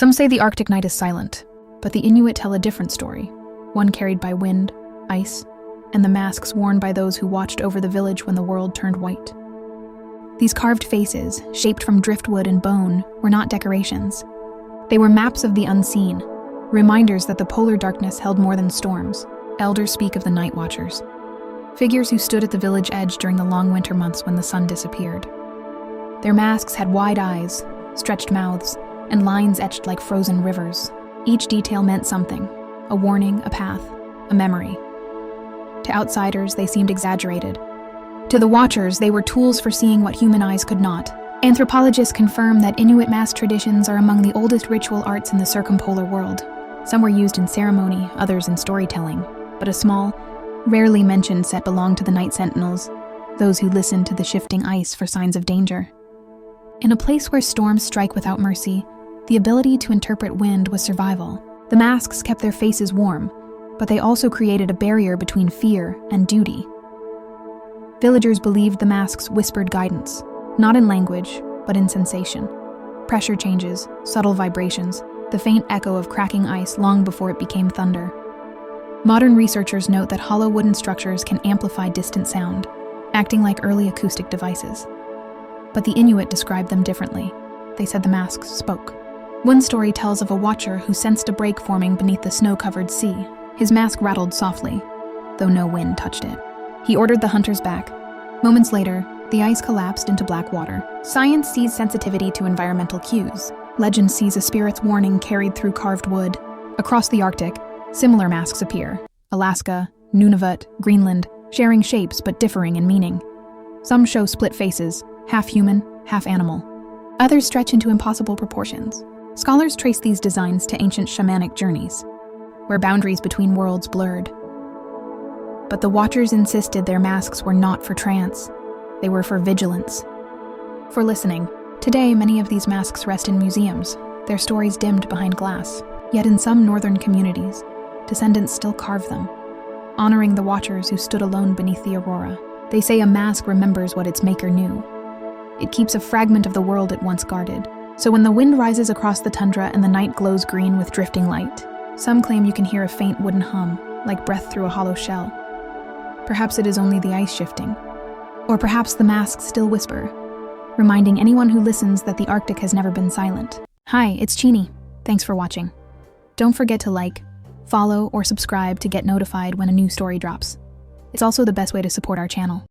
Some say the Arctic night is silent, but the Inuit tell a different story, one carried by wind, ice, and the masks worn by those who watched over the village when the world turned white. These carved faces, shaped from driftwood and bone, were not decorations. They were maps of the unseen, reminders that the polar darkness held more than storms. Elders speak of the Night Watchers, figures who stood at the village edge during the long winter months when the sun disappeared. Their masks had wide eyes, stretched mouths, and lines etched like frozen rivers. Each detail meant something: a warning, a path, a memory. To outsiders, they seemed exaggerated. To the Watchers, they were tools for seeing what human eyes could not. Anthropologists confirm that Inuit mask traditions are among the oldest ritual arts in the circumpolar world. Some were used in ceremony, others in storytelling, but a small, rarely mentioned set belonged to the night sentinels, those who listened to the shifting ice for signs of danger. In a place where storms strike without mercy, the ability to interpret wind was survival. The masks kept their faces warm, but they also created a barrier between fear and duty. Villagers believed the masks whispered guidance, not in language, but in sensation. Pressure changes, subtle vibrations, the faint echo of cracking ice long before it became thunder. Modern researchers note that hollow wooden structures can amplify distant sound, acting like early acoustic devices. But the Inuit described them differently. They said the masks spoke. One story tells of a watcher who sensed a break forming beneath the snow-covered sea. His mask rattled softly, though no wind touched it. He ordered the hunters back. Moments later, the ice collapsed into black water. Science sees sensitivity to environmental cues. Legend sees a spirit's warning carried through carved wood. Across the Arctic, similar masks appear. Alaska, Nunavut, Greenland, sharing shapes but differing in meaning. Some show split faces, half human, half animal. Others stretch into impossible proportions. Scholars trace these designs to ancient shamanic journeys, where boundaries between worlds blurred. But the Watchers insisted their masks were not for trance. They were for vigilance. For listening. Today, many of these masks rest in museums, their stories dimmed behind glass. Yet in some northern communities, descendants still carve them, honoring the Watchers who stood alone beneath the aurora. They say a mask remembers what its maker knew. It keeps a fragment of the world it once guarded. So when the wind rises across the tundra and the night glows green with drifting light, some claim you can hear a faint wooden hum, like breath through a hollow shell. Perhaps it is only the ice shifting. Or perhaps the masks still whisper, reminding anyone who listens that the Arctic has never been silent. Hi, it's Chini. Thanks for watching. Don't forget to like, follow, or subscribe to get notified when a new story drops. It's also the best way to support our channel.